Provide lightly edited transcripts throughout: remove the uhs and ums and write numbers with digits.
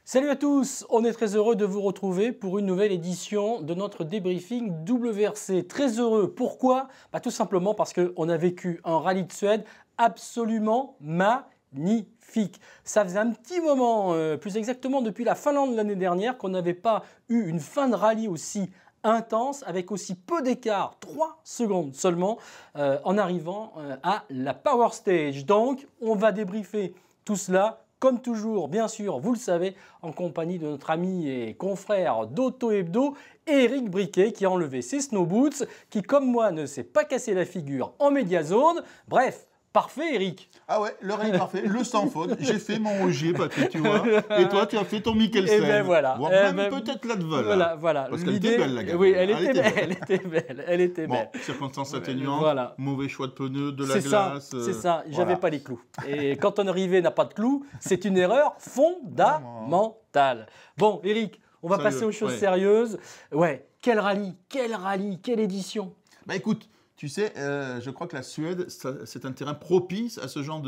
Salut à tous, on est très heureux de vous retrouver pour une nouvelle édition de notre débriefing WRC. Très heureux, pourquoi? Tout simplement parce qu'on a vécu un rallye de Suède absolument magnifique. Ça faisait un petit moment, plus exactement depuis la Finlande l'année dernière, qu'on n'avait pas eu une fin de rallye aussi intense, avec aussi peu d'écart, 3 secondes seulement, en arrivant à la Power Stage. Donc, on va débriefer tout cela. Comme toujours, bien sûr, vous le savez, en compagnie de notre ami et confrère d'Auto Hebdo, Eric Briquet, qui a enlevé ses snow boots, qui, comme moi, ne s'est pas cassé la figure en médiazone. Bref, parfait, Eric. Ah ouais, le rallye parfait, le sans faute. J'ai fait mon Ogier, Patrick, tu vois. Et toi, tu as fait ton Mikkelsen. Et ben voilà. Voire même peut-être l'Adval. Voilà. Parce qu'elle était belle, la gamme. Oui, elle était belle. Elle était belle. Bon, circonstances atténuantes, voilà. Mauvais choix de pneus, de la glace. C'est ça, j'avais pas les clous. Et quand on arrivait n'a pas de clous, c'est une erreur fondamentale. Bon, Eric, on va passer aux choses sérieuses. Ouais, quel rallye, quelle édition. Bah écoute, tu sais, je crois que la Suède, c'est un terrain propice à ce genre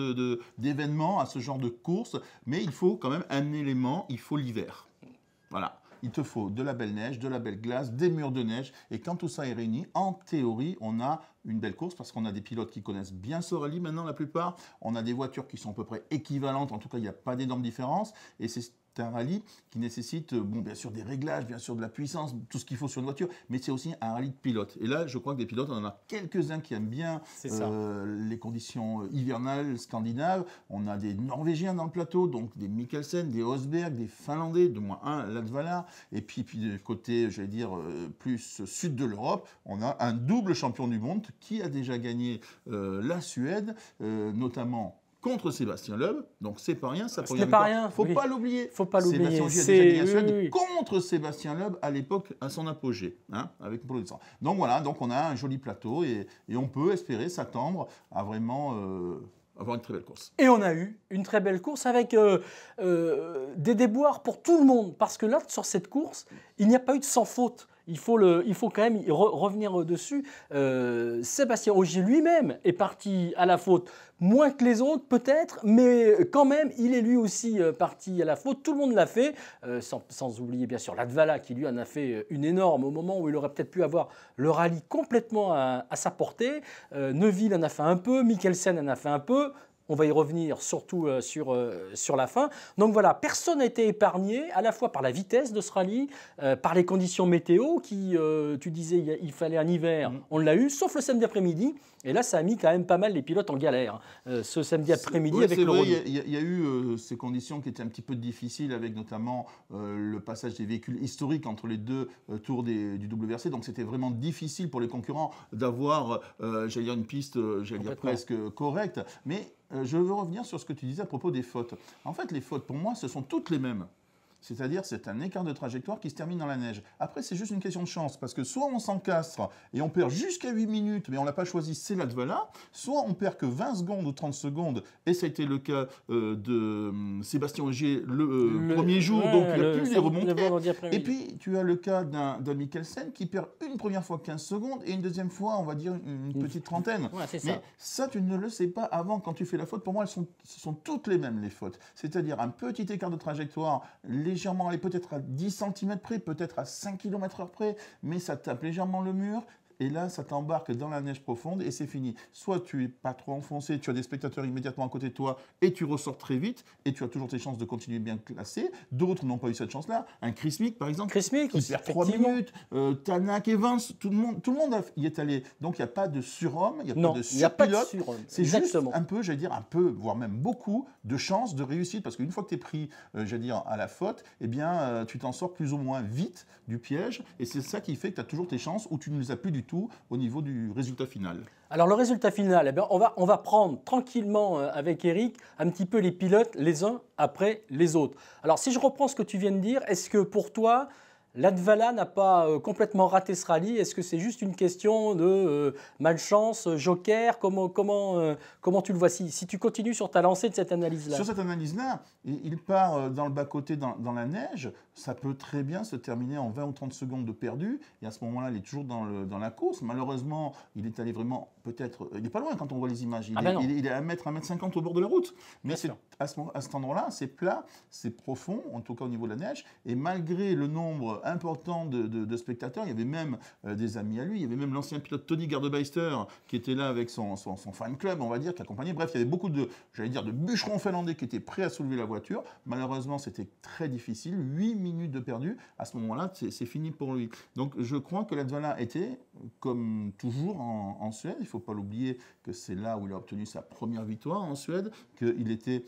d'événements, à ce genre de courses, mais il faut quand même un élément, il faut l'hiver. Voilà, il te faut de la belle neige, de la belle glace, des murs de neige, et quand tout ça est réuni, en théorie, on a une belle course, parce qu'on a des pilotes qui connaissent bien ce rallye maintenant, la plupart, on a des voitures qui sont à peu près équivalentes, en tout cas, il n'y a pas d'énormes différences, et c'est un rallye qui nécessite, bien sûr, des réglages, bien sûr, de la puissance, tout ce qu'il faut sur une voiture, mais c'est aussi un rallye de pilotes. Et là, je crois que des pilotes, on en a quelques-uns qui aiment bien les conditions hivernales scandinaves. On a des Norvégiens dans le plateau, donc des Mikkelsen, des Rosberg, des Finlandais, de moins un, Latvala. Et puis du côté, j'allais dire, plus sud de l'Europe, on a un double champion du monde qui a déjà gagné la Suède, notamment contre Sébastien Loeb, donc c'est pas rien, ça n'est pas rien. Faut pas l'oublier. Faut pas l'oublier. Sébastien Loeb a déjà gagné la Suède contre Sébastien Loeb à l'époque à son apogée, avec Polo de Sang. Donc voilà, donc on a un joli plateau et on peut espérer s'attendre à vraiment avoir une très belle course. Et on a eu une très belle course avec des déboires pour tout le monde, parce que là sur cette course, il n'y a pas eu de sans faute. Il faut quand même revenir dessus. Sébastien Ogier lui-même est parti à la faute, moins que les autres peut-être, mais quand même, il est lui aussi parti à la faute. Tout le monde l'a fait, sans oublier bien sûr Latvala qui lui en a fait une énorme au moment où il aurait peut-être pu avoir le rallye complètement à sa portée. Neuville en a fait un peu, Mikkelsen en a fait un peu. On va y revenir surtout sur la fin. Donc voilà, personne n'a été épargné, à la fois par la vitesse de ce rallye, par les conditions météo qui, tu disais, il fallait un hiver, on l'a eu, sauf le samedi après-midi. Et là, ça a mis quand même pas mal les pilotes en galère, ce samedi après-midi avec le relais. Il y a eu ces conditions qui étaient un petit peu difficiles, avec notamment le passage des véhicules historiques entre les deux tours du WRC. Donc c'était vraiment difficile pour les concurrents d'avoir, j'allais dire, une piste, presque correcte. Mais je veux revenir sur ce que tu disais à propos des fautes. En fait, les fautes, pour moi, ce sont toutes les mêmes. C'est-à-dire, c'est un écart de trajectoire qui se termine dans la neige. Après, c'est juste une question de chance, parce que soit on s'encastre et on perd jusqu'à 8 minutes, mais on ne l'a pas choisi, c'est Latvala, soit on perd que 20 secondes ou 30 secondes, et ça a été le cas de Sébastien Ogier le premier jour, donc il a pu les remonter. Et puis, tu as le cas d'un Mikkelsen qui perd une première fois 15 secondes, et une deuxième fois, on va dire, une petite trentaine. Ouais, mais ça, tu ne le sais pas avant, quand tu fais la faute. Pour moi, ce sont toutes les mêmes, les fautes. C'est-à-dire un petit écart de trajectoire, légèrement, aller peut-être à 10 cm près, peut-être à 5 km/h près, mais ça tape légèrement le mur. Et là, ça t'embarque dans la neige profonde et c'est fini. Soit tu n'es pas trop enfoncé, tu as des spectateurs immédiatement à côté de toi et tu ressors très vite et tu as toujours tes chances de continuer bien classé. D'autres n'ont pas eu cette chance-là. Un Chris Mick, par exemple, qui perd 3 minutes. Tanak, Evans, tout le monde y est allé. Donc il n'y a pas de surhomme, il n'y a pas de surpilote. C'est juste un peu, voire même beaucoup de chances de réussite. Parce qu'une fois que tu es pris, à la faute, eh bien, tu t'en sors plus ou moins vite du piège. Et c'est ça qui fait que tu as toujours tes chances ou tu ne les as plus du tout au niveau du résultat final. Alors le résultat final, on va prendre tranquillement avec Eric un petit peu les pilotes les uns après les autres. Alors si je reprends ce que tu viens de dire, est-ce que pour toi, Latvala n'a pas complètement raté ce rallye. Est-ce que c'est juste une question de malchance, joker? Comment tu le vois si tu continues sur ta lancée de cette analyse-là? Sur cette analyse-là, il part dans le bas-côté dans la neige. Ça peut très bien se terminer en 20 ou 30 secondes de perdu. Et à ce moment-là, il est toujours dans la course. Malheureusement, il est allé vraiment, peut-être, il n'est pas loin quand on voit les images. Il est à 1 m 50 au bord de la route. Mais à cet endroit-là, c'est plat, c'est profond, en tout cas au niveau de la neige. Et malgré le nombre important de spectateurs, il y avait même des amis à lui. Il y avait même l'ancien pilote Tony Gardebeister qui était là avec son fan club, on va dire, qui accompagnait. Bref, il y avait beaucoup de bûcherons finlandais qui étaient prêts à soulever la voiture. Malheureusement, c'était très difficile. 8 minutes de perdu. À ce moment-là, c'est fini pour lui. Donc, je crois que Latvala était, comme toujours en Suède, il ne faut pas l'oublier que c'est là où il a obtenu sa première victoire en Suède, qu'il était...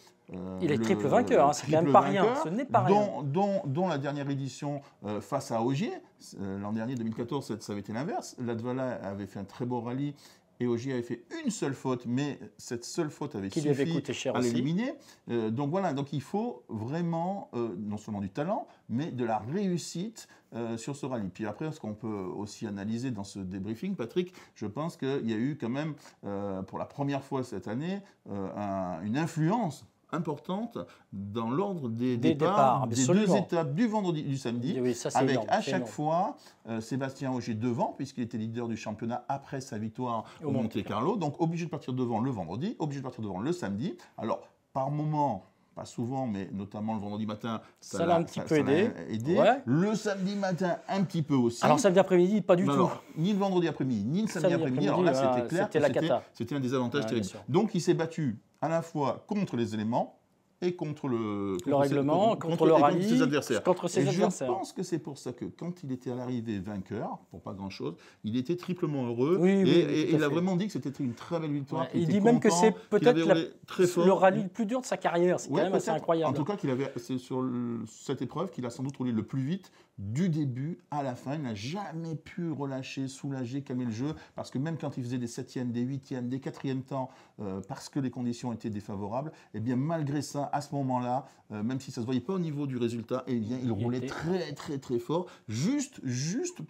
il est triple vainqueur, hein, c'est quand même pas rien. Ce n'est pas rien. Dont la dernière édition face à Ogier. L'an dernier, 2014, ça avait été l'inverse. Latvala avait fait un très beau rallye. Et Ogier avait fait une seule faute, mais cette seule faute avait suffi à l'éliminer. Donc voilà, donc il faut vraiment non seulement du talent, mais de la réussite sur ce rallye. Puis après, ce qu'on peut aussi analyser dans ce débriefing, Patrick, je pense qu'il y a eu quand même, pour la première fois cette année, une influence importante dans l'ordre des départs des deux étapes du vendredi du samedi, oui, ça, avec énorme, à chaque fois Sébastien Ogier devant, puisqu'il était leader du championnat après sa victoire au Monte-Carlo, donc obligé de partir devant le vendredi, obligé de partir devant le samedi. Alors, par moment, pas souvent, mais notamment le vendredi matin, ça l'a un petit peu aidé. Ouais. Le samedi matin, un petit peu aussi. Alors, samedi après-midi, pas du tout. Alors, ni le vendredi après-midi, ni le samedi après-midi. Alors là, c'était clair, c'était un désavantage terrible. Donc, il s'est battu à la fois contre les éléments et contre le règlement, contre le rallye, ses adversaires. Je pense que c'est pour ça que quand il était à l'arrivée vainqueur, pour pas grand-chose, il était triplement heureux. Oui, et il a vraiment dit que c'était une très belle victoire. Il dit même que c'est peut-être le rallye le plus dur de sa carrière. C'est quand même assez incroyable. En tout cas, c'est sur cette épreuve qu'il a sans doute roulé le plus vite du début à la fin. Il n'a jamais pu relâcher, soulager, calmer le jeu, parce que même quand il faisait des 7e, des 8e, des 4e temps, parce que les conditions étaient défavorables, et bien malgré ça, à ce moment-là, même si ça ne se voyait pas au niveau du résultat, eh bien, il roulait très très très fort, juste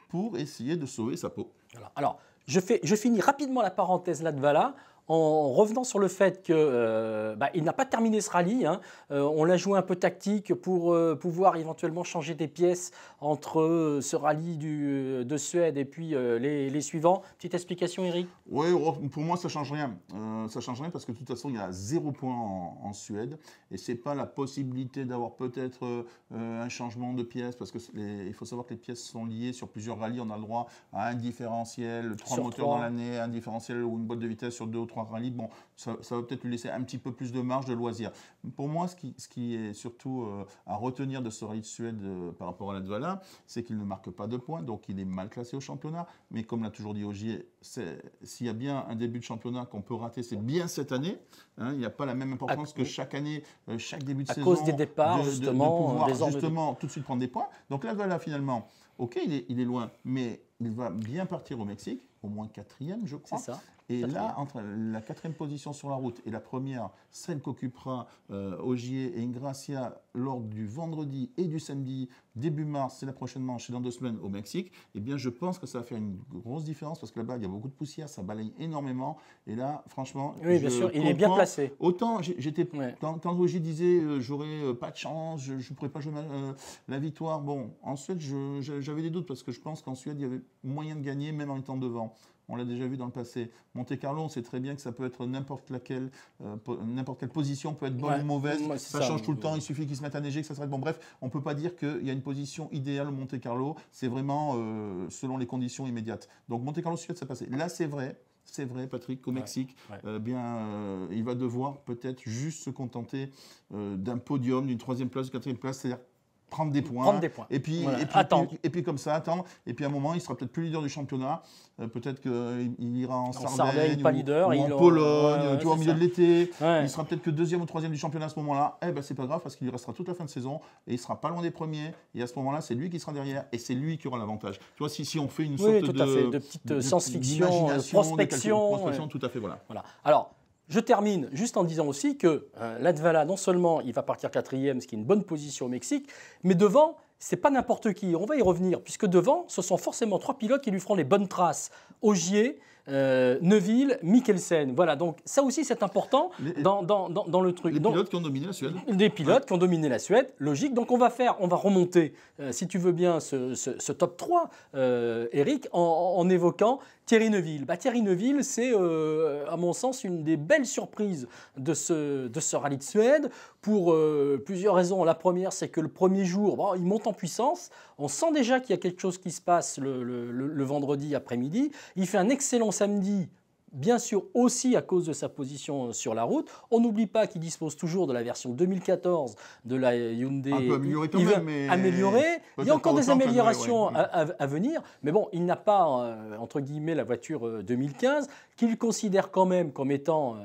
pour essayer de sauver sa peau. Alors, je finis rapidement la parenthèse Latvala en revenant sur le fait qu'il n'a pas terminé ce rallye. Hein. On l'a joué un peu tactique pour pouvoir éventuellement changer des pièces entre ce rallye de Suède et puis les suivants. Petite explication, Eric? Oui, pour moi, ça ne change rien. Ça change rien parce que de toute façon, il y a 0 point en Suède. Et ce n'est pas la possibilité d'avoir peut-être un changement de pièces parce qu'il faut savoir que les pièces sont liées sur plusieurs rallyes. On a le droit à un différentiel, 3 moteurs dans l'année, un différentiel ou une boîte de vitesse sur 2 ou 3 rallyes. Bon, ça va peut-être lui laisser un petit peu plus de marge de loisir. Pour moi, ce qui est surtout à retenir de ce rallye de Suède par rapport à Latvala, c'est qu'il ne marque pas de points, donc il est mal classé au championnat. Mais comme l'a toujours dit Ogier, s'il y a bien un début de championnat qu'on peut rater, c'est bien cette année. Hein, il n'y a pas la même importance que chaque année, chaque début de saison. À cause des départs, de pouvoir tout de suite prendre des points. Donc Latvala, finalement, ok, il est loin, mais il va bien partir au Mexique, au moins 4e, je crois. C'est ça. Et là, entre la 4e position sur la route et la première, celle qu'occupera Ogier et Ingracia lors du vendredi et du samedi, début mars, c'est la prochaine manche, c'est dans 2 semaines au Mexique, eh bien je pense que ça va faire une grosse différence parce que là-bas, il y a beaucoup de poussière, ça balaye énormément. Et là, franchement, oui, bien sûr, il est bien placé. Autant, quand Ogier disait j'aurais pas de chance, je ne pourrais pas jouer la victoire. Bon, en Suède, j'avais des doutes parce que je pense qu'en Suède, il y avait moyen de gagner même en étant devant. On l'a déjà vu dans le passé. Monte-Carlo, on sait très bien que ça peut être n'importe quelle position peut être bonne ou mauvaise. Ça change tout le temps. Il suffit qu'il se mette à neiger, que ça s'arrête. Bon, bref, on ne peut pas dire qu'il y a une position idéale au Monte-Carlo. C'est vraiment selon les conditions immédiates. Donc, Monte-Carlo, Suède, ça passait. Là, c'est vrai, Patrick, qu'au Mexique, il va devoir peut-être juste se contenter d'un podium, d'une 3e place, 4e place, c'est-à-dire prendre des points. Et puis, voilà. et puis comme ça, attendre. Et puis à un moment, il sera peut-être plus leader du championnat. Peut-être qu'il ira en Sardaigne pas leader, ou en Pologne, au milieu de l'été. Ouais. Il sera peut-être que 2e ou 3e du championnat à ce moment-là. Eh ben, c'est pas grave parce qu'il lui restera toute la fin de saison et il sera pas loin des premiers. Et à ce moment-là, c'est lui qui sera derrière et c'est lui qui aura l'avantage. Tu vois, si on fait une sorte de petite science-fiction, prospection, tout à fait, voilà. Alors, je termine juste en disant aussi que Latvala, non seulement il va partir 4e, ce qui est une bonne position au Mexique, mais devant, c'est pas n'importe qui. On va y revenir, puisque devant, ce sont forcément 3 pilotes qui lui feront les bonnes traces. Ogier, Neuville, Mikkelsen. Voilà, donc ça aussi c'est important dans le truc. Les pilotes qui ont dominé la Suède. Des pilotes qui ont dominé la Suède, logique. Donc on va remonter, si tu veux bien, ce top 3, Eric, en évoquant Thierry Neuville. Thierry Neuville, c'est à mon sens une des belles surprises de ce rallye de Suède pour plusieurs raisons. La première, c'est que le premier jour, il monte en puissance. On sent déjà qu'il y a quelque chose qui se passe le vendredi après-midi. Il fait un excellent samedi. Bien sûr aussi à cause de sa position sur la route. On n'oublie pas qu'il dispose toujours de la version 2014 de la Hyundai. Un peu améliorée quand même, mais... Il y a encore des améliorations à venir. Mais bon, il n'a pas, entre guillemets, la voiture 2015, qu'il considère quand même comme étant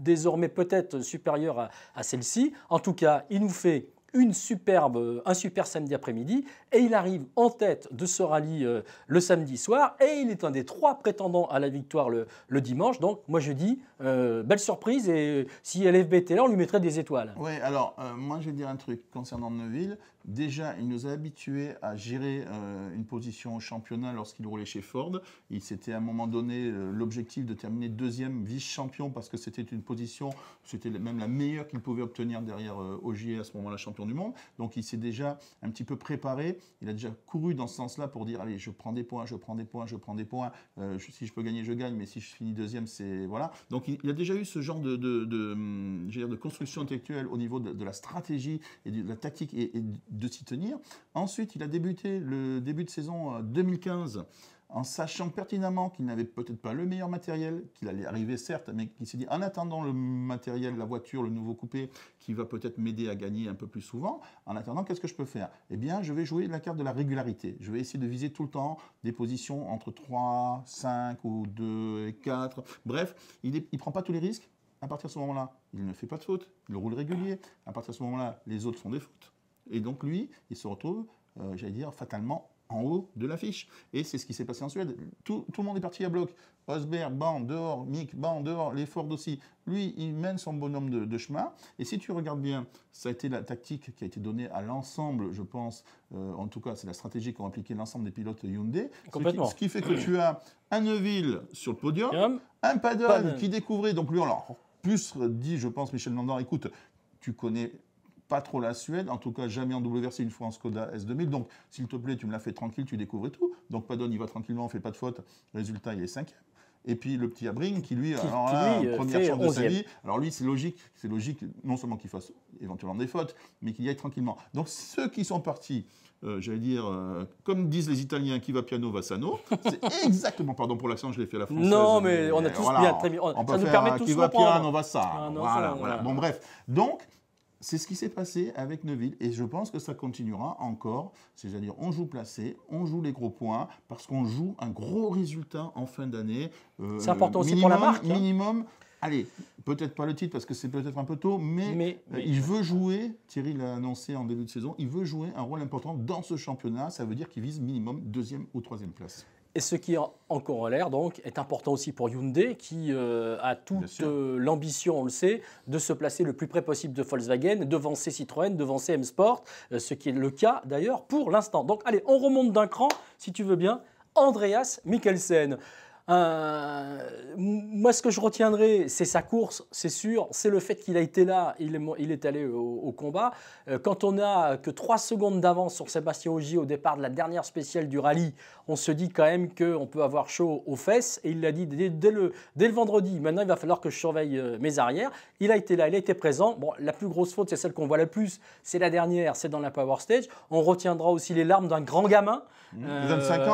désormais peut-être supérieure à celle-ci. En tout cas, il nous fait un super samedi après-midi et il arrive en tête de ce rallye le samedi soir et il est un des 3 prétendants à la victoire le dimanche. Donc moi je dis belle surprise et si LFB était là on lui mettrait des étoiles. Oui, alors moi je vais dire un truc concernant Neuville. Déjà, il nous a habitués à gérer une position au championnat lorsqu'il roulait chez Ford. Il s'était à un moment donné l'objectif de terminer 2e vice-champion parce que c'était une position, c'était même la meilleure qu'il pouvait obtenir derrière Ogier à ce moment-là, champion du monde. Donc il s'est déjà un petit peu préparé. Il a déjà couru dans ce sens-là pour dire allez, je prends des points, je prends des points, je prends des points. Si je peux gagner, je gagne, mais si je finis 2e, c'est voilà. Donc il a déjà eu ce genre de construction intellectuelle au niveau de la stratégie et de la tactique et de s'y tenir. Ensuite, il a débuté le début de saison 2015 en sachant pertinemment qu'il n'avait peut-être pas le meilleur matériel, qu'il allait arriver certes, mais qu'il s'est dit en attendant le matériel, la voiture, le nouveau coupé, qui va peut-être m'aider à gagner un peu plus souvent, en attendant, qu'est-ce que je peux faire? Eh bien, je vais jouer la carte de la régularité. Je vais essayer de viser tout le temps des positions entre 3, 5 ou 2 et 4. Bref, il ne prend pas tous les risques. À partir de ce moment-là, il ne fait pas de faute, il roule régulier. À partir de ce moment-là, les autres font des fautes. Et donc lui, il se retrouve, j'allais dire, fatalement en haut de l'affiche. Et c'est ce qui s'est passé en Suède. Tout le monde est parti à bloc. Rosberg, ban, dehors, Mick, ban, dehors, les Ford aussi. Lui, il mène son bonhomme de chemin. Et si tu regardes bien, ça a été la tactique qui a été donnée à l'ensemble, je pense, en tout cas, c'est la stratégie qu'ont appliqué l'ensemble des pilotes Hyundai. Ce qui fait que tu as un Neuville sur le podium, un Paddle qui découvrait, donc lui, on l'a plus dit, je pense, Michel Landor, écoute, tu connais pas trop la Suède, en tout cas jamais en WRC, une fois en Skoda S2000. Donc, s'il te plaît, tu me l'as fait tranquille, tu découvres tout. Donc, Padon, il va tranquillement, fait pas de faute. Résultat, il est 5e. Et puis, le petit Abring, qui lui, première chance de sa vie. Alors, lui, c'est logique, non seulement qu'il fasse éventuellement des fautes, mais qu'il y aille tranquillement. Donc, ceux qui sont partis, j'allais dire, comme disent les Italiens, qui va piano va sano, c'est exactement, pardon pour l'accent, je l'ai fait à la française. Non, mais on a tous bien, très bien. On peut faire qui va piano va ça. Voilà. Bon, bref. Donc, c'est ce qui s'est passé avec Neuville et je pense que ça continuera encore. C'est-à-dire, on joue placé, on joue les gros points parce qu'on joue un gros résultat en fin d'année. C'est important aussi pour la marque. Minimum. Allez, peut-être pas le titre parce que c'est peut-être un peu tôt, mais il veut jouer, Thierry l'a annoncé en début de saison, il veut jouer un rôle important dans ce championnat. Ça veut dire qu'il vise minimum 2e ou 3e place. Et ce qui, en corollaire, donc, est important aussi pour Hyundai, qui a toute l'ambition, on le sait, de se placer le plus près possible de Volkswagen, devancer Citroën, devancer M-Sport, ce qui est le cas d'ailleurs pour l'instant. Donc, allez, on remonte d'un cran, si tu veux bien. Andreas Mikkelsen. Moi, ce que je retiendrai, c'est sa course, c'est sûr. C'est le fait qu'il a été là, il est allé au combat. Quand on n'a que 3 secondes d'avance sur Sébastien Ogier au départ de la dernière spéciale du rallye, on se dit quand même qu'on peut avoir chaud aux fesses. Et il l'a dit dès le vendredi. Maintenant, il va falloir que je surveille mes arrières. Il a été là, il a été présent. Bon, la plus grosse faute, c'est celle qu'on voit le plus. C'est la dernière, c'est dans la Power Stage. On retiendra aussi les larmes d'un grand gamin. 25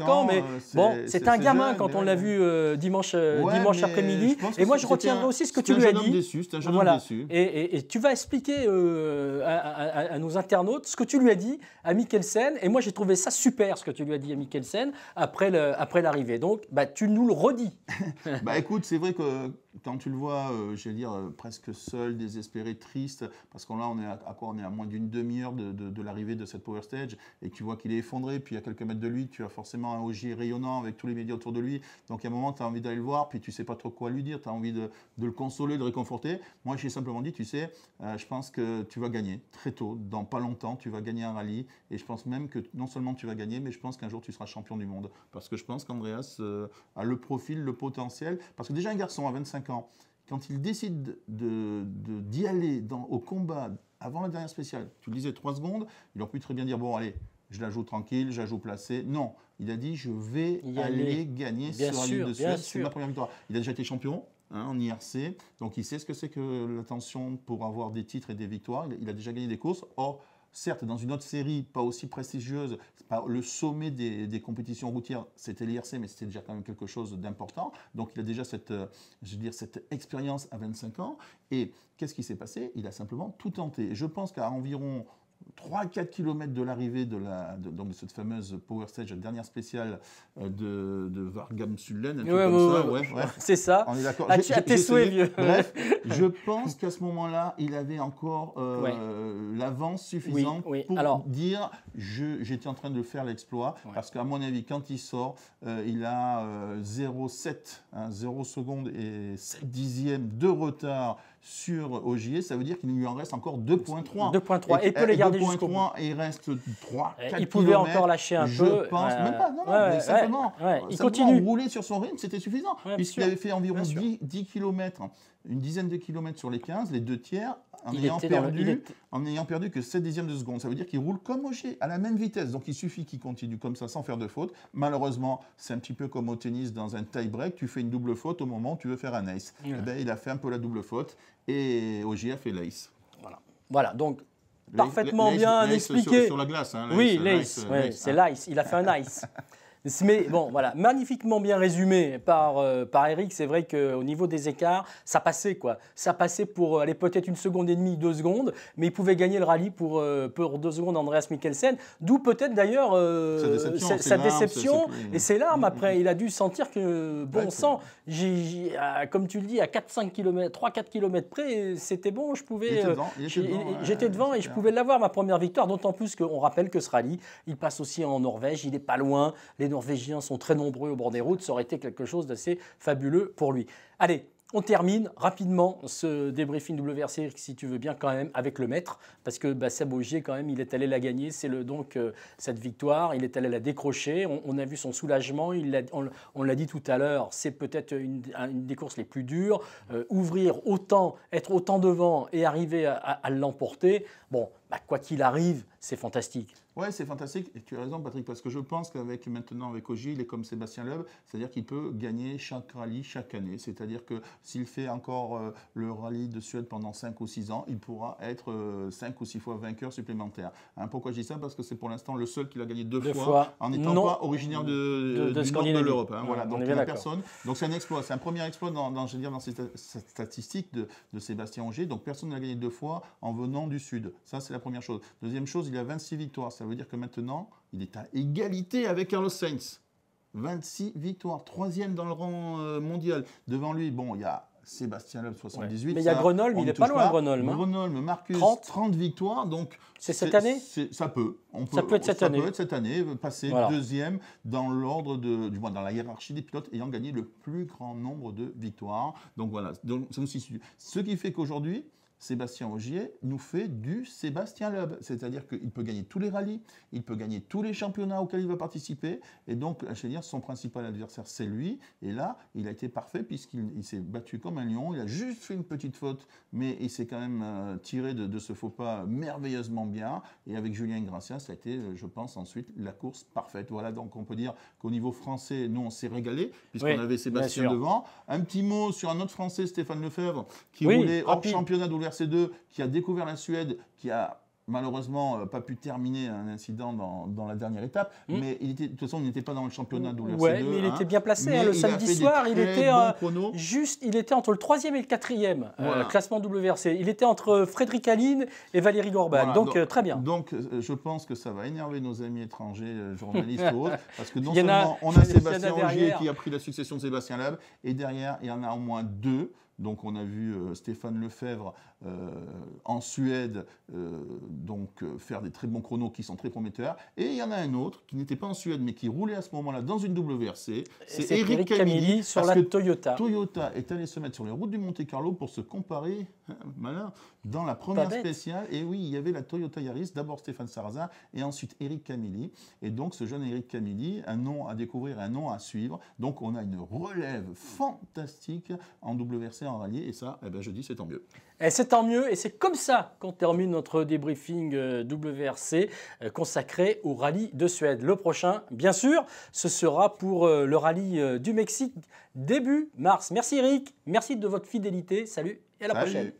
ans, mais bon, c'est un gamin quand on l'a vu dimanche après-midi. Et moi, je retiendrai aussi ce que tu lui as dit. C'est un jeune homme déçu. Et tu vas expliquer à nos internautes ce que tu lui as dit à Mikkelsen. Et moi, j'ai trouvé ça super, ce que tu lui as dit à Mikkelsen après l'arrivée. Donc, tu nous le redis. Écoute, c'est vrai que quand tu le vois, je vais dire, presque seul, désespéré, triste, parce qu'on là, on est à quoi? On est à moins d'une demi-heure de l'arrivée de cette Power Stage, et tu vois qu'il est effondré, puis à quelques mètres de lui, tu as forcément un Ogier rayonnant avec tous les médias autour de lui. Donc, à un moment, tu as envie d'aller le voir, puis tu sais pas trop quoi lui dire, tu as envie de le consoler, de le réconforter. Moi, j'ai simplement dit, tu sais, je pense que tu vas gagner très tôt, dans pas longtemps, tu vas gagner un rallye, et je pense même que non seulement tu vas gagner, mais je pense qu'un jour, tu seras champion du monde. Parce que je pense qu'Andreas a le profil, le potentiel, parce que déjà, un garçon à 25 ans, quand il décide d'y aller au combat avant la dernière spéciale, tu le disais 3 secondes, il aurait pu très bien dire bon allez, je la joue tranquille, je la joue placée. Non, il a dit je vais aller gagner ce rallye de Suède, c'est ma première victoire. Il a déjà été champion en IRC, donc il sait ce que c'est que la tension pour avoir des titres et des victoires. Il a déjà gagné des courses. Or, certes, dans une autre série, pas aussi prestigieuse, pas le sommet des compétitions routières, c'était l'IRC, mais c'était déjà quand même quelque chose d'important. Donc, il a déjà cette expérience à 25 ans. Et qu'est-ce qui s'est passé? Il a simplement tout tenté. Et je pense qu'à environ 3-4 km de l'arrivée de cette fameuse Power Stage, la dernière spéciale de Vargam-Sullen, c'est ça. On est d'accord. À tes souhaits, vieux. Bref, je pense qu'à ce moment-là, il avait encore l'avance suffisante pour dire j'étais en train de faire l'exploit. Parce qu'à mon avis, quand il sort, il a 0 secondes et 7 dixièmes de retard sur Ogier. Ça veut dire qu'il lui en reste encore 2,3. 2,3. Et il peut les garder jusqu'au bout. Et il reste 3, 4 il pouvait encore lâcher un peu. Je pense, même pas, mais simplement. Il continue. Rouler sur son rythme, c'était suffisant. Puisqu'il avait fait environ 10 km, une dizaine de kilomètres sur les 15, les 2 tiers, en n'ayant perdu que 7 dixièmes de seconde. Ça veut dire qu'il roule comme Ogier, à la même vitesse. Donc il suffit qu'il continue comme ça, sans faire de faute. Malheureusement, c'est un petit peu comme au tennis, dans un tie-break, tu fais une double faute au moment où tu veux faire un ace. Eh bien, il a fait un peu la double faute, et Ogier a fait l'ace. Voilà, donc parfaitement bien expliqué. Sur la glace. Hein, oui, l'ace, c'est l'ice. Il a fait un ice. Mais bon, voilà, magnifiquement bien résumé par Eric. C'est vrai qu'au niveau des écarts, ça passait quoi. Ça passait pour aller peut-être 1 seconde et demie, 2 secondes, mais il pouvait gagner le rallye pour 2 secondes Andreas Mikkelsen. D'où peut-être d'ailleurs sa déception et ses larmes après. Il a dû sentir que, bon sang, comme tu le dis, à 3-4 km près, c'était bon, je pouvais. J'étais devant et je pouvais l'avoir, ma première victoire. D'autant plus qu'on rappelle que ce rallye, il passe aussi en Norvège, il n'est pas loin. Les Norvégiens sont très nombreux au bord des routes, ça aurait été quelque chose d'assez fabuleux pour lui. Allez, on termine rapidement ce débriefing WRC, si tu veux bien quand même, avec le maître, parce que Seb Ogier, quand même, il est allé la gagner, c'est donc cette victoire, il est allé la décrocher, on a vu son soulagement, on l'a dit tout à l'heure, c'est peut-être une des courses les plus dures, être autant devant et arriver à l'emporter, bon, quoi qu'il arrive, c'est fantastique. Ouais, c'est fantastique. Et tu as raison, Patrick, parce que je pense qu'avec Ogier, il est comme Sébastien Loeb, c'est-à-dire qu'il peut gagner chaque rallye chaque année. C'est-à-dire que s'il fait encore le rallye de Suède pendant 5 ou 6 ans, il pourra être 5 ou 6 fois vainqueur supplémentaire. Pourquoi je dis ça? Parce que c'est pour l'instant le seul qu'il a gagné deux fois en n'étant pas originaire du nord de l'Europe. Voilà, donc il n'y a personne. Donc c'est un exploit. C'est un premier exploit dans ces statistiques de Sébastien Ogier. Donc personne n'a gagné 2 fois en venant du Sud. Ça, c'est la première chose. Deuxième chose, il a 26 victoires. Ça veut dire que maintenant, il est à égalité avec Carlos Sainz. 26 victoires, 3e dans le rang mondial. Devant lui, bon, il y a Sébastien Loeb, 78. Mais il y a Grenoble, il n'est pas loin, Grenoble. Grenoble, Marcus, 30 victoires. Donc c'est cette année? Ça peut. Ça peut être cette année. Ça peut être cette année, passer 2e dans l'ordre dans la hiérarchie des pilotes ayant gagné le plus grand nombre de victoires. Donc voilà, ce qui fait qu'aujourd'hui, Sébastien Ogier nous fait du Sébastien Loeb. C'est-à-dire qu'il peut gagner tous les rallyes, il peut gagner tous les championnats auxquels il va participer. Et donc, je veux dire, son principal adversaire, c'est lui. Et là, il a été parfait puisqu'il s'est battu comme un lion. Il a juste fait une petite faute, mais il s'est quand même tiré de ce faux pas merveilleusement bien. Et avec Julien Gracia, ça a été, je pense, ensuite la course parfaite. Voilà, donc on peut dire qu'au niveau français, nous, on s'est régalé puisqu'on avait Sébastien devant. Un petit mot sur un autre Français, Stéphane Lefebvre, qui roulait hors championnat WRC2, qui a découvert la Suède, qui a malheureusement pas pu terminer un incident dans la dernière étape, mais de toute façon il n'était pas dans le championnat WRC2. Ouais, mais il était bien placé, le samedi soir, il était il était entre le 3e et le 4e classement WRC. Il était entre Frédéric Aline et Valérie Gorbach, donc très bien. Donc je pense que ça va énerver nos amis étrangers, journalistes ou autres, parce que non seulement on a Sébastien Ogier qui a pris la succession de Sébastien Loeb, et derrière il y en a au moins 2 Donc on a vu Stéphane Lefebvre en Suède faire des très bons chronos qui sont très prometteurs. Et il y en a un autre qui n'était pas en Suède mais qui roulait à ce moment-là dans une WRC. C'est Eric Camilli sur la Toyota. Toyota est allé se mettre sur les routes du Monte Carlo pour se comparer dans la première spéciale. Et oui, il y avait la Toyota Yaris, d'abord Stéphane Sarrazin et ensuite Eric Camilli. Et donc ce jeune Eric Camilli, un nom à découvrir, un nom à suivre. Donc on a une relève fantastique en WRC, en rallye. Et ça, eh ben, je dis c'est tant mieux. Et c'est tant mieux, et c'est comme ça qu'on termine notre débriefing WRC consacré au rallye de Suède. Le prochain, bien sûr, ce sera pour le rallye du Mexique début mars. Merci Eric, merci de votre fidélité, salut et à la prochaine.